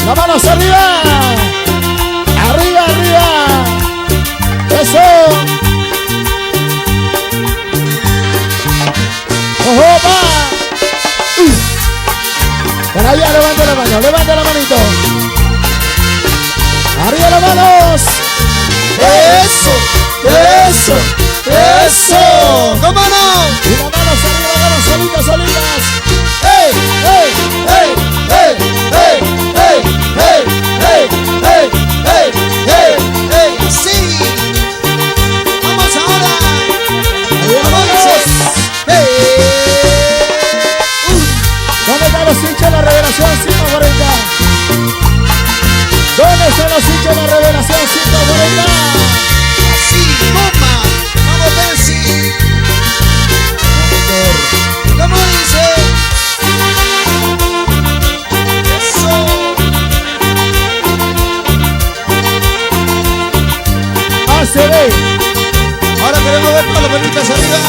Las manos arriba. Arriba, arriba. Eso. Ojo, va. Por allá, levanta la mano, levanta la manito. Arriba las manos. Eso, eso, eso. ¿Cómo no? Y las manos arriba, manos solitas, solitas. ¡Ey, ey, ey, ey, ey, ey, ey, ey, ey, ey, ey, ey! ¡Sí! ¡Vamos ahora! ¡Vámonos! ¡Hey! ¿Dónde están los hinchas de la revelación 540? ¿Dónde están los hinchas de la revelación 540? ¡Así, bomba! ¡Vamos, Percy! ¿Cómo dice? ¡Eso! ACB. Ahora queremos ver todas las manitas arriba.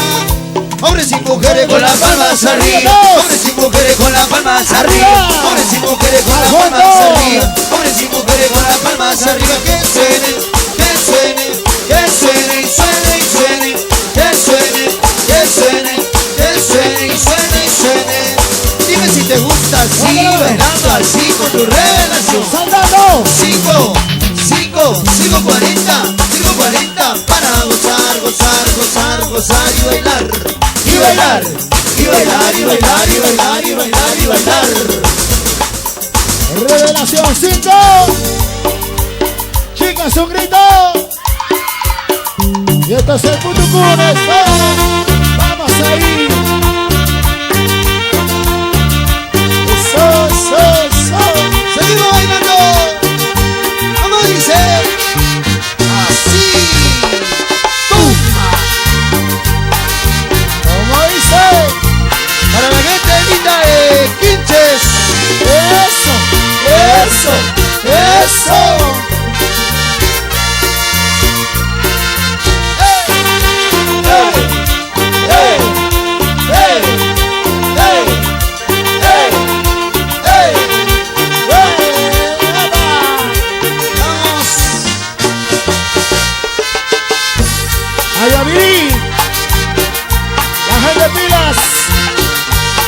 Hombres y mujeres con las palmas arriba. Hombres y mujeres con las palmas arriba. Hombres y mujeres con las palmas arriba. Hombres y mujeres con las palmas arriba. Que suene, que suene, que suene y suene y suene. Que suene, que suene, que suene y suene y suene. Dime si te gusta así, bailando así con tu revelación. ¡Saltando! 5, 40 para gozar, gozar, gozar, gozar y bailar. Y bailar, y bailar, y bailar, y bailar, y bailar, y bailar. Revelación 5. Chicas, un grito. Y esto es el Putucún. Vamos ahí. Eso, eso, eso. Seguimos bailando. ¿Cómo dice? Así. ¡Toma! ¿Cómo dice? Para la gente linda de Quinches. Eso, eso, eso.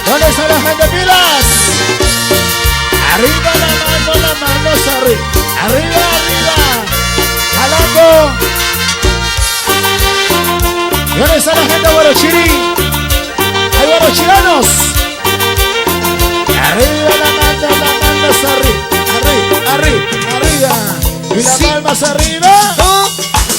¿Dónde está la gente pilas? Arriba las manos arriba. Arriba, arriba. Jalando. ¿Dónde está la gente guarochirí? Hay guarochiranos. Arriba las manos arriba. Arriba, arriba, arriba. Y las palmas arriba.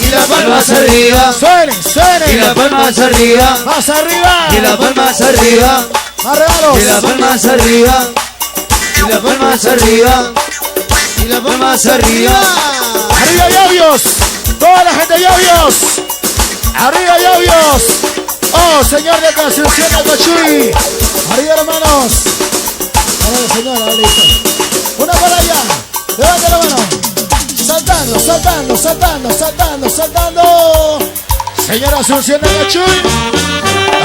Y las palmas arriba. Suenen, suenen. Y las palmas arriba. Más arriba. Y las palmas arriba. Más regalos. Y las palmas arriba. Y las palmas arriba. Y las palmas arriba. Arriba Llavios. Toda la gente Llavios. Arriba Llavios. Oh, señor de Concepción de Cochuy. Arriba hermanos. Vamos, señora, listo. Una para allá. Levanta la mano. Saltando, saltando, saltando, saltando, saltando. Señora Asunción de Cochuy.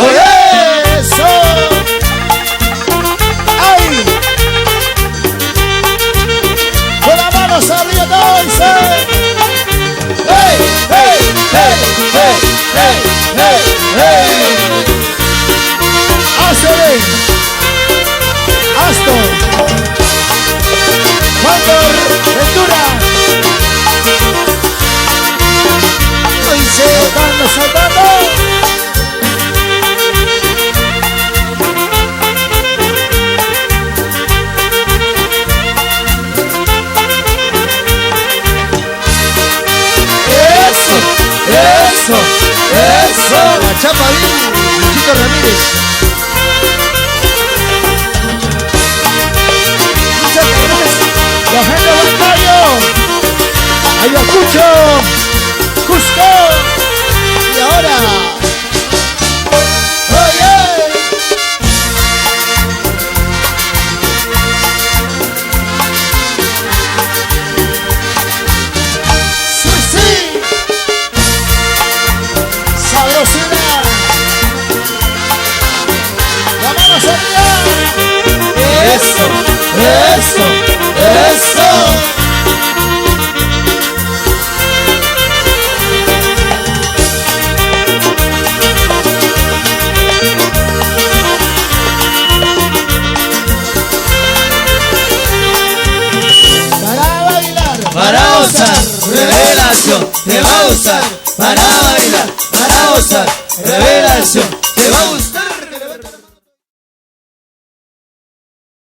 ¡Oye! ¡Eso! ¡Ay! Con las manos arriba, todo dice. ¡Hey! ¡Hey! ¡Hey! ¡Hey! ¡Hey! ¡Hey! ¡Hey! ¡ACB! ¡Astor! ¡Juan Ventura! Saltando, saltando. Eso, eso, eso. La chapa bien, Luchito Ramírez. Muchas gracias. La gente de Huancayo. Ayacucho. Cusco. Y ahora. Oye. Sí, sí. Sabrosidad. La mano arriba. Eso, eso, eso. te va a gustar, para bailar, para gozar, revelación.